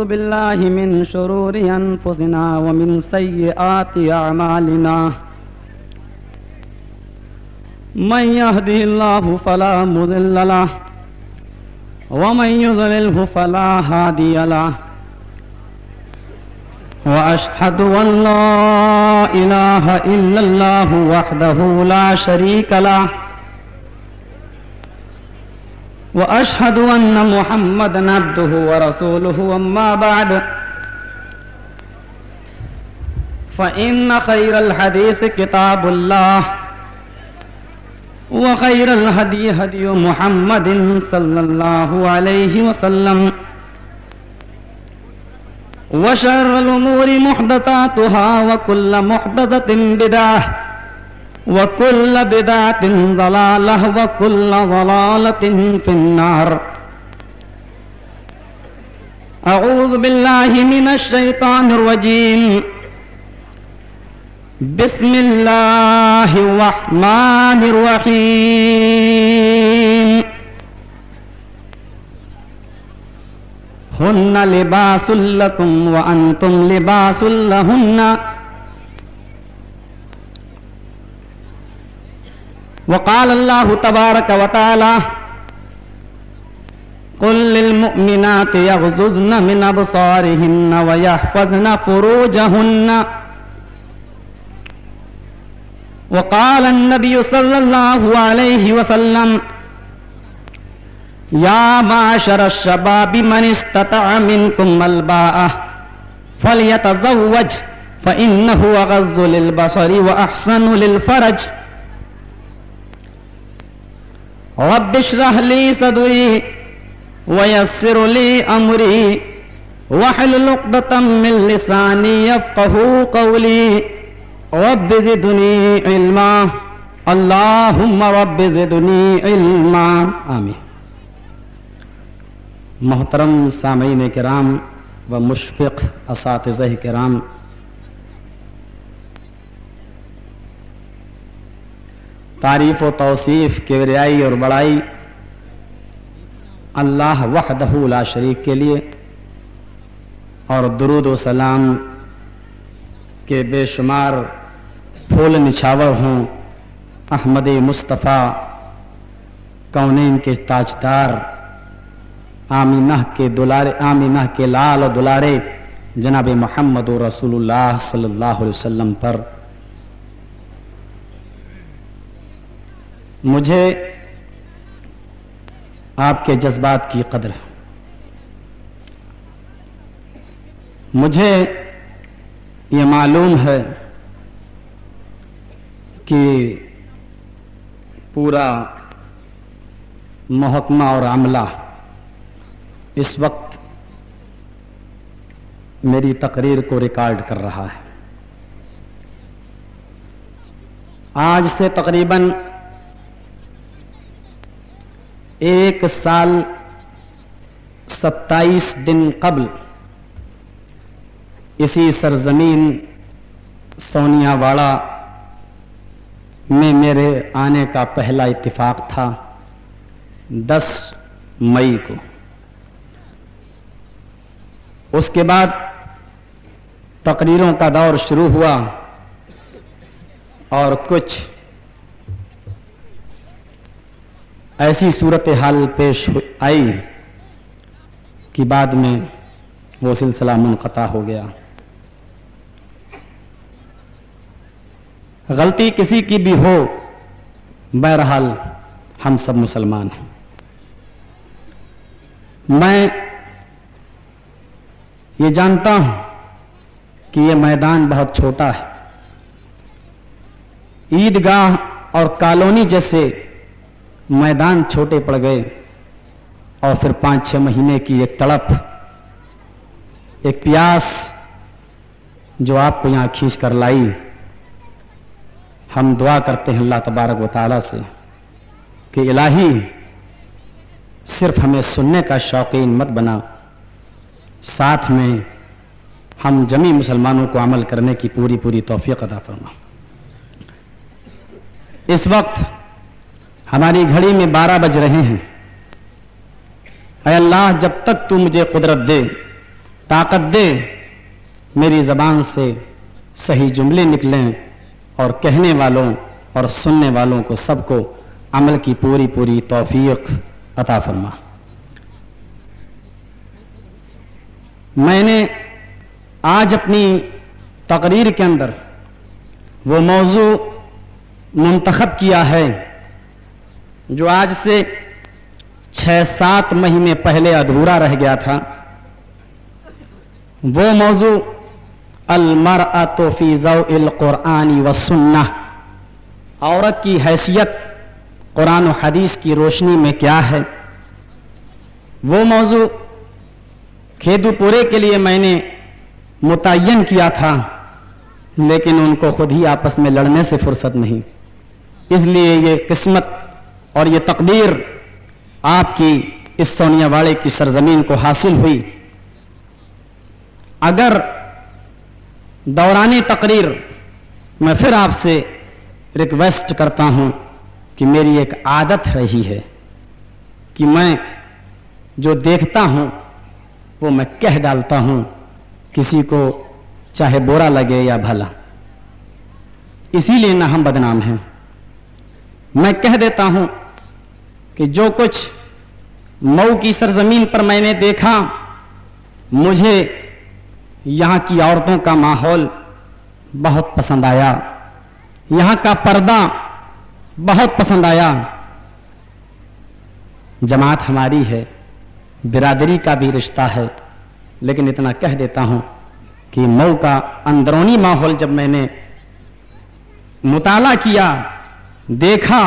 أعوذ بالله من شرور أنفسنا ومن سيئات أعمالنا من يهده الله فلا مضل له ومن يضلله فلا هادي له وأشهد أن لا إله إلا الله وحده لا شريك له وأشهد أن محمدًا عبده ورسوله أما بعد فإن خير الحديث كتاب الله وخير الهدي هدي محمد صلى الله عليه وسلم وشر الأمور محدثاتها وكل محدثة بدعة وكل بدعة ضلالة وكل ضلالة في النار. أعوذ بالله من الشيطان الرجيم. بسم الله الرحمن الرحيم. هن لباس لكم وأنتم لباس لهن وقال الله تبارك وتعالى قل للمؤمنات يغضضن من أبصارهن ويحفظن فروجهن وقال النبي صلى الله عليه وسلم يا معشر الشباب من استطاع منكم الباءة فليتزوج فإنه أغض للبصر وأحسن للفرج. رب اشرح لي صدري ويسر لي أمري واحلل عقدة من لساني يفقهوا قولي. رب زدني علما اللهم رب زدني علما آمین. محترم سامعین کرام و مشفق اساتذہ کرام، تعریف و توصیف کبریائی اور بڑائی اللہ وحدہ لا شریک کے لیے، اور درود و سلام کے بے شمار پھول نچھاور ہوں احمد مصطفیٰ کونین کے تاجدار، آمینہ کے دلارے، آمینہ کے لال و دلارے جناب محمد رسول اللہ صلی اللہ علیہ وسلم پر. مجھے آپ کے جذبات کی قدر، مجھے یہ معلوم ہے کہ پورا محکمہ اور عملہ اس وقت میری تقریر کو ریکارڈ کر رہا ہے. آج سے تقریباً 1 سال 27 دن قبل اسی سرزمین سونیا واڑہ میں میرے آنے کا پہلا اتفاق تھا 10 مئی کو. اس کے بعد تقریروں کا دور شروع ہوا اور کچھ ایسی صورتحال پیش آئی کہ بعد میں وہ سلسلہ منقطع ہو گیا. غلطی کسی کی بھی ہو، بہرحال ہم سب مسلمان ہیں. میں یہ جانتا ہوں کہ یہ میدان بہت چھوٹا ہے. عیدگاہ اور کالونی جیسے میدان چھوٹے پڑ گئے، اور پھر 5-6 مہینے کی ایک تڑپ، ایک پیاس جو آپ کو یہاں کھینچ کر لائی. ہم دعا کرتے ہیں اللہ تبارک و تعالیٰ سے کہ الہی صرف ہمیں سننے کا شوقین مت بنا، ساتھ میں ہم جمی مسلمانوں کو عمل کرنے کی پوری توفیق عطا فرما. اس وقت ہماری گھڑی میں 12 بج رہے ہیں. اے اللہ، جب تک تو مجھے قدرت دے طاقت دے میری زبان سے صحیح جملے نکلیں اور کہنے والوں اور سننے والوں کو سب کو عمل کی پوری پوری توفیق عطا فرما۔ میں نے آج اپنی تقریر کے اندر وہ موضوع منتخب کیا ہے جو آج سے 6-7 مہینے پہلے ادھورا رہ گیا تھا۔ وہ موضوع المرأۃ فی ضوء القرآن والسنہ، عورت کی حیثیت قرآن و حدیث کی روشنی میں کیا ہے۔ وہ موضوع کھیدو پورے کے لیے میں نے متعین کیا تھا، لیکن ان کو خود ہی آپس میں لڑنے سے فرصت نہیں، اس لیے یہ قسمت اور یہ تقدیر آپ کی اس سونیا واڑے کی سرزمین کو حاصل ہوئی۔ اگر دوران تقریر میں پھر آپ سے ریکویسٹ کرتا ہوں کہ میری ایک عادت رہی ہے کہ میں جو دیکھتا ہوں وہ میں کہہ ڈالتا ہوں، کسی کو چاہے برا لگے یا بھلا، اسی لیے نہ ہم بدنام ہیں۔ میں کہہ دیتا ہوں کہ جو کچھ مئو کی سرزمین پر میں نے دیکھا، مجھے یہاں کی عورتوں کا ماحول بہت پسند آیا، یہاں کا پردہ بہت پسند آیا۔ جماعت ہماری ہے، برادری کا بھی رشتہ ہے، لیکن اتنا کہہ دیتا ہوں کہ مئو کا اندرونی ماحول جب میں نے مطالعہ کیا، دیکھا،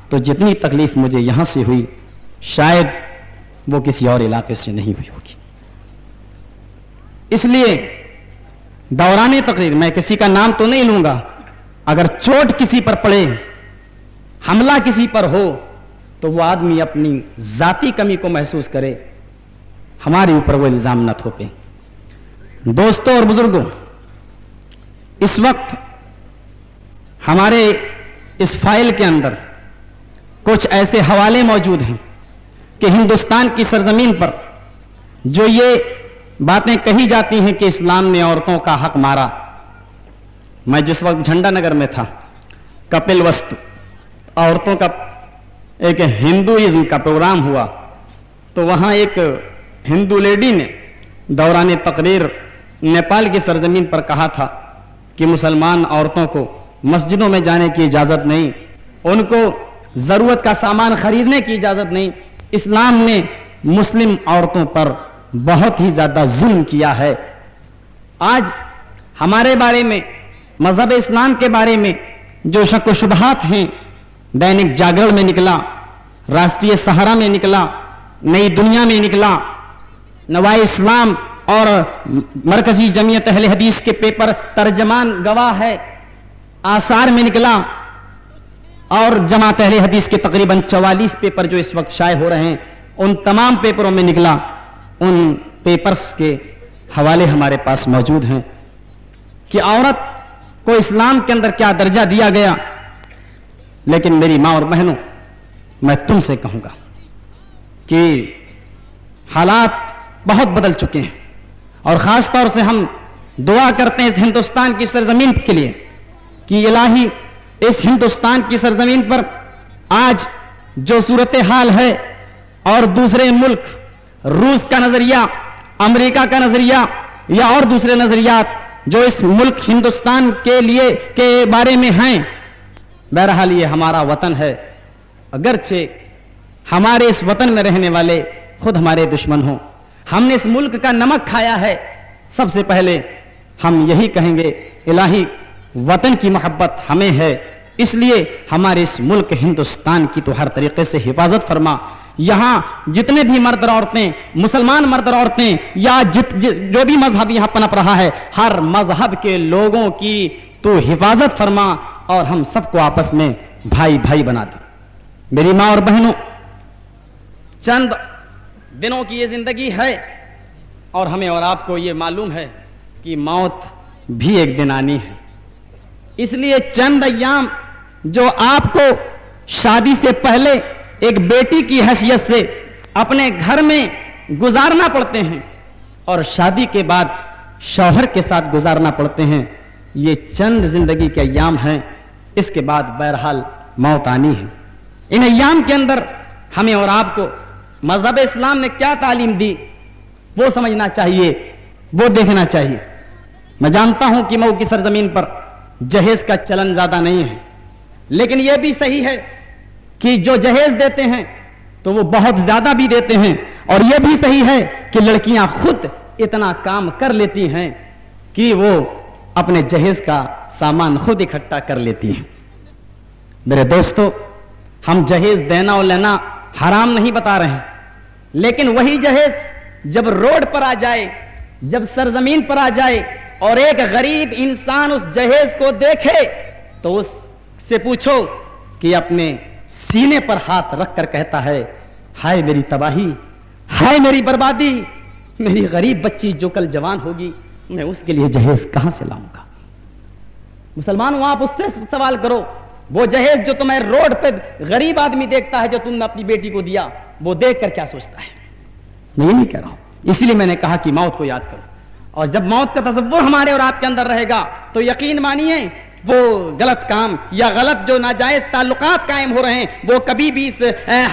تو جتنی تکلیف مجھے یہاں سے ہوئی شاید وہ کسی اور علاقے سے نہیں ہوئی ہوگی۔ اس لیے دوران تقریر میں کسی کا نام تو نہیں لوں گا، اگر چوٹ کسی پر پڑے، حملہ کسی پر ہو، تو وہ آدمی اپنی ذاتی کمی کو محسوس کرے، ہمارے اوپر وہ الزام نہ تھوپے۔ دوستوں اور بزرگوں، اس وقت ہمارے اس فائل کے اندر کچھ ایسے حوالے موجود ہیں کہ ہندوستان کی سرزمین پر جو یہ باتیں کہی جاتی ہیں کہ اسلام نے عورتوں کا حق مارا۔ میں جس وقت جھنڈا نگر میں تھا، کپل وستو عورتوں کا ایک ہندوازم کا پروگرام ہوا، تو وہاں ایک ہندو لیڈی نے دوران تقریر نیپال کی سرزمین پر کہا تھا کہ مسلمان عورتوں کو مسجدوں میں جانے کی اجازت نہیں، ان کو ضرورت کا سامان خریدنے کی اجازت نہیں، اسلام نے مسلم عورتوں پر بہت ہی زیادہ ظلم کیا ہے۔ آج ہمارے بارے میں، مذہب اسلام کے بارے میں جو شک و شبہات ہیں، دینک جاگرن میں نکلا، راشٹریہ سہارا میں نکلا، نئی دنیا میں نکلا، نوائے اسلام اور مرکزی جمعیت اہل حدیث کے پیپر ترجمان گواہ ہے، آثار میں نکلا، اور جماعت اہل حدیث کے تقریباً 44 پیپر جو اس وقت شائع ہو رہے ہیں، ان تمام پیپروں میں نکلا۔ ان پیپرز کے حوالے ہمارے پاس موجود ہیں کہ عورت کو اسلام کے اندر کیا درجہ دیا گیا۔ لیکن میری ماں اور بہنوں، میں تم سے کہوں گا کہ حالات بہت بدل چکے ہیں، اور خاص طور سے ہم دعا کرتے ہیں اس ہندوستان کی سرزمین کے لیے کہ الہی اس ہندوستان کی سرزمین پر آج جو صورتحال ہے، اور دوسرے ملک روس کا نظریہ، امریکہ کا نظریہ یا اور دوسرے نظریات جو اس ملک ہندوستان کے لیے کے بارے میں ہیں، بہرحال یہ ہمارا وطن ہے، اگرچہ ہمارے اس وطن میں رہنے والے خود ہمارے دشمن ہوں، ہم نے اس ملک کا نمک کھایا ہے، سب سے پہلے ہم یہی کہیں گے الہی وطن کی محبت ہمیں ہے، اس لیے ہمارے اس ملک ہندوستان کی تو ہر طریقے سے حفاظت فرما۔ یہاں جتنے بھی مرد اور عورتیں، مسلمان مرد اور عورتیں، یا جو بھی مذہب یہاں پنپ رہا ہے، ہر مذہب کے لوگوں کی تو حفاظت فرما، اور ہم سب کو آپس میں بھائی بھائی بنا دے۔ میری ماں اور بہنوں، چند دنوں کی یہ زندگی ہے، اور ہمیں اور آپ کو یہ معلوم ہے کہ موت بھی ایک دن آنی ہے، اس لیے چند ایام جو آپ کو شادی سے پہلے ایک بیٹی کی حیثیت سے اپنے گھر میں گزارنا پڑتے ہیں، اور شادی کے بعد شوہر کے ساتھ گزارنا پڑتے ہیں. یہ چند زندگی کے ایام ہیں, اس کے بعد بہرحال موت آنی ہے. ان ایام کے اندر ہمیں اور آپ کو مذہب اسلام نے کیا تعلیم دی وہ سمجھنا چاہیے, وہ دیکھنا چاہیے. میں جانتا ہوں کہ مئو کی سرزمین پر جہیز کا چلن زیادہ نہیں ہے, لیکن یہ بھی صحیح ہے کہ جو جہیز دیتے ہیں تو وہ بہت زیادہ بھی دیتے ہیں, اور یہ بھی صحیح ہے کہ لڑکیاں خود اتنا کام کر لیتی ہیں کہ وہ اپنے جہیز کا سامان خود اکٹھا کر لیتی ہیں. میرے دوستو, ہم جہیز دینا اور لینا حرام نہیں بتا رہے ہیں, لیکن وہی جہیز جب روڈ پر آ جائے, جب سرزمین پر آ جائے اور ایک غریب انسان اس جہیز کو دیکھے تو اس سے پوچھو کہ اپنے سینے پر ہاتھ رکھ کر کہتا ہے, ہائے میری تباہی, ہائے میری بربادی, میری غریب بچی جو کل جوان ہوگی میں اس کے لیے جہیز کہاں سے لاؤں گا. مسلمانوں, آپ اس سے سوال کرو, وہ جہیز جو تمہیں روڈ پہ غریب آدمی دیکھتا ہے جو تم نے اپنی بیٹی کو دیا, وہ دیکھ کر کیا سوچتا ہے. میں یہ نہیں کہہ رہا ہوں, اسی لیے میں نے کہا کہ موت کو یاد کرو, اور جب موت کا تصور ہمارے اور آپ کے اندر رہے گا تو یقین مانیے وہ غلط کام یا غلط جو ناجائز تعلقات قائم ہو رہے ہیں وہ کبھی بھی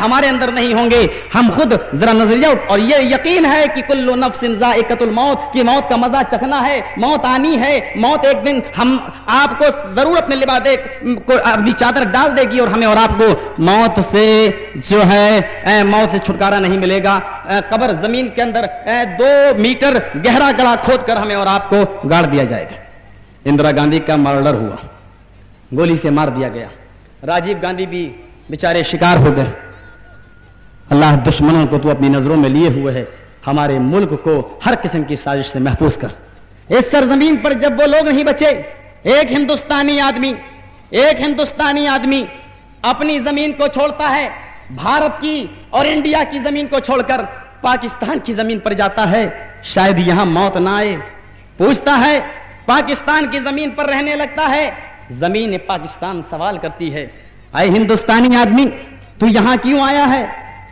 ہمارے اندر نہیں ہوں گے. ہم خود ذرا نظریہ, اور یہ یقین ہے کہ کل نفس ذائقۃ الموت, کہ موت کا مزہ چکھنا ہے, موت آنی ہے, موت ایک دن ہم آپ کو ضرور اپنے لباس اپنی چادر ڈال دے گی, اور ہمیں اور آپ کو موت سے جو ہے موت سے چھٹکارا نہیں ملے گا. قبر زمین کے اندر 2 میٹر گہرا گڑھا کھود کر ہمیں اور آپ کو گاڑ دیا جائے گا. اندرا گاندھی کا مرڈر ہوا, گولی سے مار دیا گیا. راجیو گاندھی بھی بیچارے شکار ہو گئے. اللہ دشمنوں کو تو اپنی نظروں میں لیے ہوئے ہے, ہمارے ملک کو ہر قسم کی سازش سے محفوظ کر. اس سرزمین پر جب وہ لوگ نہیں بچے, ایک ہندوستانی آدمی اپنی زمین کو چھوڑتا ہے, بھارت کی اور انڈیا کی زمین کو چھوڑ کر پاکستان کی زمین پر جاتا ہے, شاید یہاں موت نہ آئے. پوچھتا ہے, پاکستان کی زمین پر رہنے لگتا ہے. زمین پاکستان سوال کرتی ہے, اے ہندوستانی آدمی تو یہاں کیوں آیا ہے؟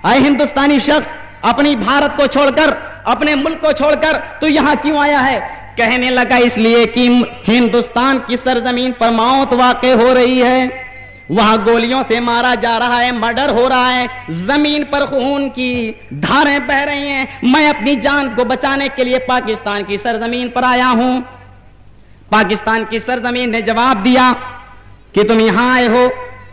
اے ہندوستانی شخص, اپنی بھارت کو چھوڑ کر, اپنے ملک کو چھوڑ کر تو یہاں کیوں آیا ہے؟ کہنے لگا, اس لیے کہ ہندوستان کی سرزمین پر موت واقع ہو رہی ہے, وہاں گولیوں سے مارا جا رہا ہے, مرڈر ہو رہا ہے, زمین پر خون کی دھاریں بہ رہی ہیں. میں اپنی جان کو بچانے کے لیے پاکستان کی سرزمین پر آیا ہوں. پاکستان کی سرزمین نے جواب دیا کہ تم یہاں آئے ہو,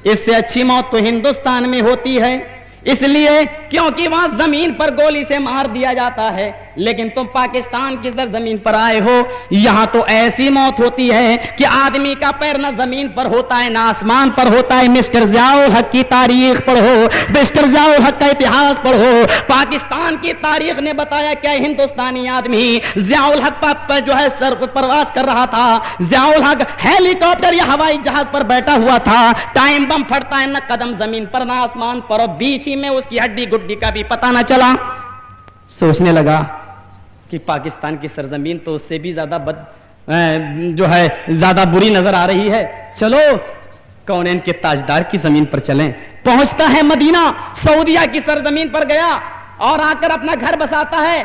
اس سے اچھی موت تو ہندوستان میں ہوتی ہے, اس لیے کیونکہ وہاں زمین پر گولی سے مار دیا جاتا ہے, لیکن تم پاکستان کی سرزمین پر آئے ہو, یہاں تو ایسی موت ہوتی ہے کہ آدمی کا پیر نہ زمین پر ہوتا ہے نہ آسمان پر ہوتا ہے. مسٹر ضیاء الحق کی تاریخ پڑھو, مسٹر ضیاء الحق کا اتہاس پڑھو. پاکستان کی تاریخ نے بتایا کہ ہندوستانی آدمی ضیاء الحق پر جو ہے سر پرواز کر رہا تھا, ضیاء الحق ہیلی کاپٹر یا ہوائی جہاز پر بیٹھا ہوا تھا, ٹائم بم پھٹتا ہے, نہ قدم زمین پر نہ آسمان پر, اور بیچ میں اس کی ہڈی گڈی کا بھی پتہ نہ چلا. سوچنے لگا کہ پاکستان کی سرزمین تو اس سے بھی زیادہ جو ہے زیادہ بری نظر آ رہی ہے, چلو کونین کے تاجدار کی زمین پر چلیں. پہنچتا ہے مدینہ, سعودیہ کی سرزمین پر گیا اور آ کر اپنا گھر بساتا ہے.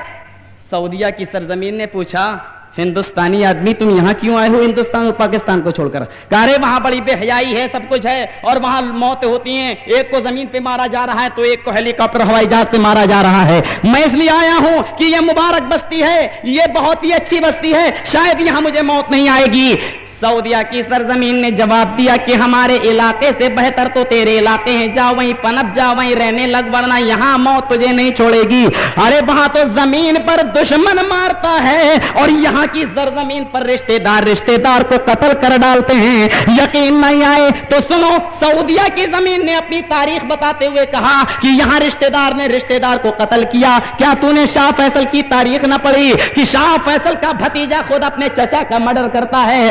سعودیہ کی سرزمین نے پوچھا, ہندوستانی آدمی تم یہاں کیوں آئے ہو ہندوستان اور پاکستان کو چھوڑ کر؟ کہا رے وہاں بڑی بے حیائی ہے, سب کچھ ہے, اور وہاں موتیں ہوتی ہیں, ایک کو زمین پہ مارا جا رہا ہے تو ایک کو ہیلی کاپٹر ہوائی جہاز پہ مارا جا رہا ہے. میں اس لیے آیا ہوں کہ یہ مبارک بستی ہے, یہ بہت ہی اچھی بستی ہے, شاید یہاں مجھے موت نہیں آئے گی. سعودیہ کی سرزمین نے جواب دیا کہ ہمارے علاقے سے بہتر تو تیرے علاقے ہیں, جا وہیں پنپ جا, وہیں رہنے لگ, ورنہ یہاں موت تجھے نہیں چھوڑے گی. ارے وہاں تو زمین پر دشمن مارتا ہے اور یہاں کی سرزمین پر رشتے دار کو قتل کر ڈالتے ہیں. یقین نہیں آئے تو سنو, سعودیہ کی زمین نے اپنی تاریخ بتاتے ہوئے کہا کہ یہاں رشتے دار نے رشتے دار کو قتل کیا. کیا تو نے شاہ فیصل کی تاریخ نہ پڑھی کہ شاہ فیصل کا بھتیجا خود اپنے چچا کا مرڈر کرتا ہے؟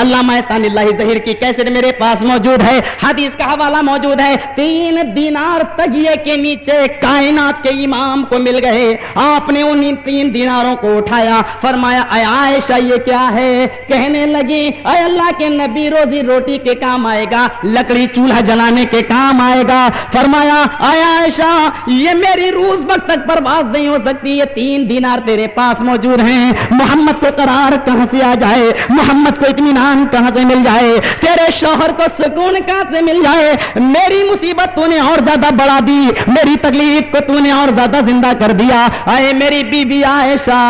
علامہ احسان اللہ ظہیر کی کیسٹ میرے پاس موجود ہے, حدیث کا حوالہ موجود ہے. 3 دینار تگیے کے نیچے کائنات کے امام کو مل گئے. آپ نے ان 3 دیناروں کو اٹھایا, فرمایا اے عائشہ یہ کیا ہے؟ کہنے لگی اے اللہ کے نبی روزی روٹی کے کام آئے گا, لکڑی چولہا جلانے کے کام آئے گا. فرمایا اے عائشہ یہ میری روح اس وقت تک برباد نہیں ہو سکتی, یہ 3 دینار تیرے پاس موجود ہیں. محمد کو قرار کہاں سے آ جائے, محمد کو اطمینان کہاں سے مل جائے, تیرے شوہر کو سکون کہاں سے مل جائے. میری مصیبت تو نے اور زیادہ بڑھا دی, میری تکلیف کو تو نے اور زیادہ زندہ کر دیا. اے میری بی بی عائشہ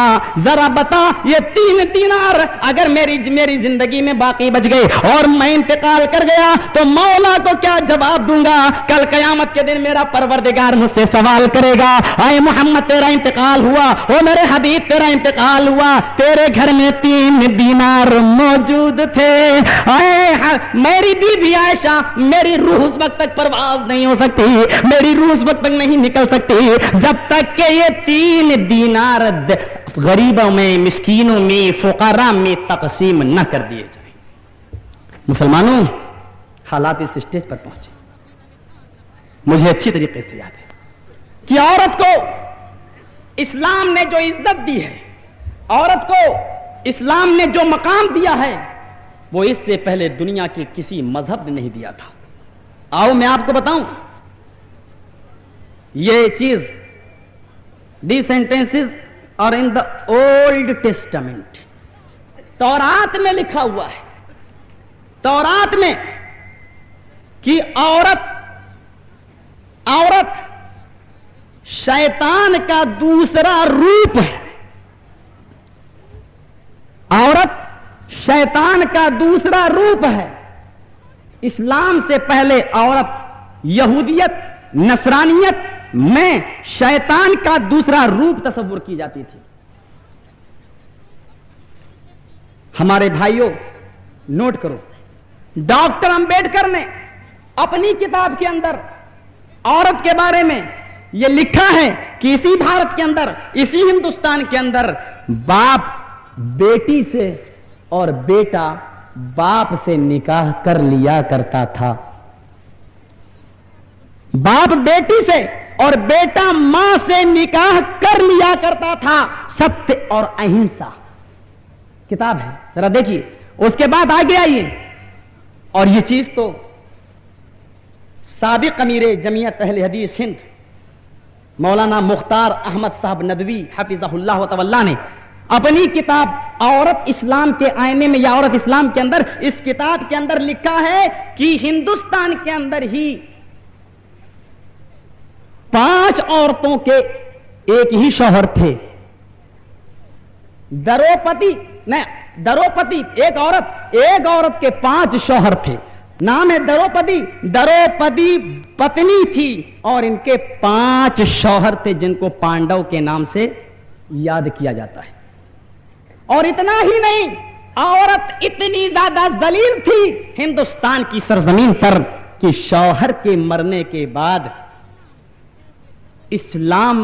ذرا بتا یہ 3 دینار اگر میری زندگی میں باقی بچ گئے اور میں انتقال کر گیا تو مولا کو کیا جواب دوں گا؟ کل قیامت کے دن میرا پروردگار مجھ سے سوال کرے گا اے محمد تیرا انتقال ہوا, او میرے حبیب تیرا انتقال ہوا, تیرے گھر میں 3 دینار موجود تھے. اے میری بی بی عائشہ میری روح اس وقت تک پرواز نہیں ہو سکتی, میری روح اس وقت تک نہیں نکل سکتی جب تک کہ یہ 3 دینار غریبوں میں, مسکینوں میں, فقراء میں تقسیم نہ کر دیے جائیں. مسلمانوں حالات اس اسٹیج پر پہنچے. مجھے اچھی طریقے سے یاد ہے کہ عورت کو اسلام نے جو عزت دی ہے, عورت کو اسلام نے جو مقام دیا ہے وہ اس سے پہلے دنیا کے کسی مذہب نے نہیں دیا تھا. آؤ میں آپ کو بتاؤں یہ چیز دی سینٹینسز اور ان دا اولڈ ٹیسٹامنٹ تورات میں لکھا ہوا ہے, تورات میں کہ عورت شیطان کا دوسرا روپ ہے. عورت شیطان کا دوسرا روپ ہے. اسلام سے پہلے عورت یہودیت نصرانیت میں شیطان کا دوسرا روپ تصور کی جاتی تھی. ہمارے بھائیوں نوٹ کرو, ڈاکٹر امبیڈکر نے اپنی کتاب کے اندر عورت کے بارے میں یہ لکھا ہے کہ اسی بھارت کے اندر, اسی ہندوستان کے اندر باپ بیٹی سے اور بیٹا باپ سے نکاح کر لیا کرتا تھا. باپ بیٹی سے اور بیٹا ماں سے نکاح کر لیا کرتا تھا. ستیہ اور اہنسا کتاب ہے, ذرا دیکھیے. اس کے بعد آگے آئیے, اور یہ چیز تو سابق امیر جمعیت اہل حدیث ہند مولانا مختار احمد صاحب ندوی حفظہ اللہ تعالی نے اپنی کتاب عورت اسلام کے آئینے میں یا عورت اسلام کے اندر, اس کتاب کے اندر لکھا ہے کہ ہندوستان کے اندر ہی 5 عورتوں کے ایک ہی شوہر تھے. دروپتی ایک عورت کے 5 شوہر تھے. نام ہے دروپدی. دروپدی پتنی تھی اور ان کے 5 شوہر تھے جن کو پانڈو کے نام سے یاد کیا جاتا ہے. اور اتنا ہی نہیں, عورت اتنی زیادہ ذلیل تھی ہندوستان کی سرزمین پر کہ شوہر کے مرنے کے بعد اسلام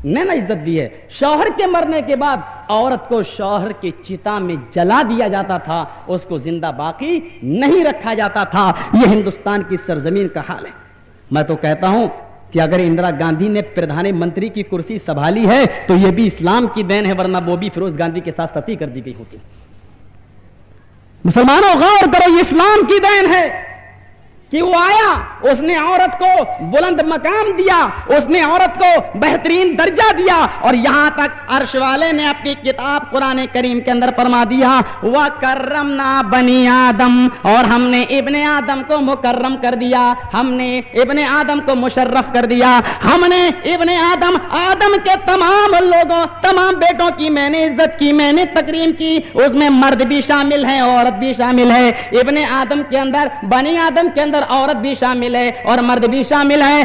نے نہ عزت دی ہے. شوہر کے مرنے کے بعد عورت کو شوہر کی چتا میں جلا دیا جاتا تھا, اس کو زندہ باقی نہیں رکھا جاتا تھا. یہ ہندوستان کی سرزمین کا حال ہے. میں تو کہتا ہوں کہ اگر اندرا گاندھی نے پردھان منتری کی کرسی سنبھالی ہے تو یہ بھی اسلام کی دین ہے, ورنہ وہ بھی فیروز گاندھی کے ساتھ ستی کر دی گئی ہوتی. مسلمانوں غور کرو, یہ اسلام کی دین ہے کہ وہ آیا, اس نے عورت کو بلند مقام دیا, اس نے عورت کو بہترین درجہ دیا, اور یہاں تک عرش والے نے اپنی کتاب قرآن کریم کے اندر فرما دیا وَكَرَّمْنَا بَنِي آدم, اور ہم نے ابن آدم کو مکرم کر دیا, ہم نے ابن آدم کو مشرف کر دیا. ہم نے ابن آدم کے تمام لوگوں, تمام بیٹوں کی میں نے عزت کی, میں نے تکریم کی. اس میں مرد بھی شامل ہیں, عورت بھی شامل ہے. ابن آدم کے اندر, بنی آدم کے اندر عورت بھی شامل ہے اور مرد بھی شامل ہے.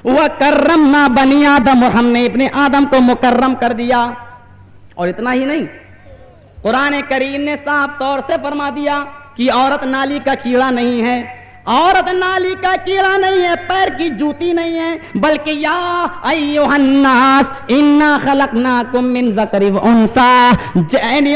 وَكَرَّمْنَا بَنِي آدم, اور ہم نے ابن آدم کو مکرم کر دیا. اور اتنا ہی نہیں, قرآن کریم نے صاف طور سے فرما دیا کہ عورت نالی کا کیڑا نہیں ہے, عورت نالی کا کیڑا نہیں ہے, پیر کی جوتی نہیں ہے, بلکہ یا ایھا الناس انا خلقناکم من ذکر و انثی,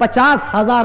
50,000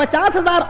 50,000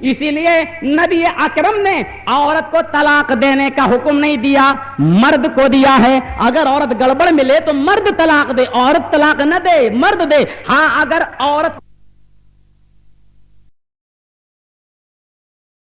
اسی لیے نبی اکرم نے عورت کو طلاق دینے کا حکم نہیں دیا، مرد کو دیا ہے۔ اگر عورت گڑبڑ ملے تو مرد طلاق دے، عورت طلاق نہ دے، مرد دے۔ ہاں اگر عورت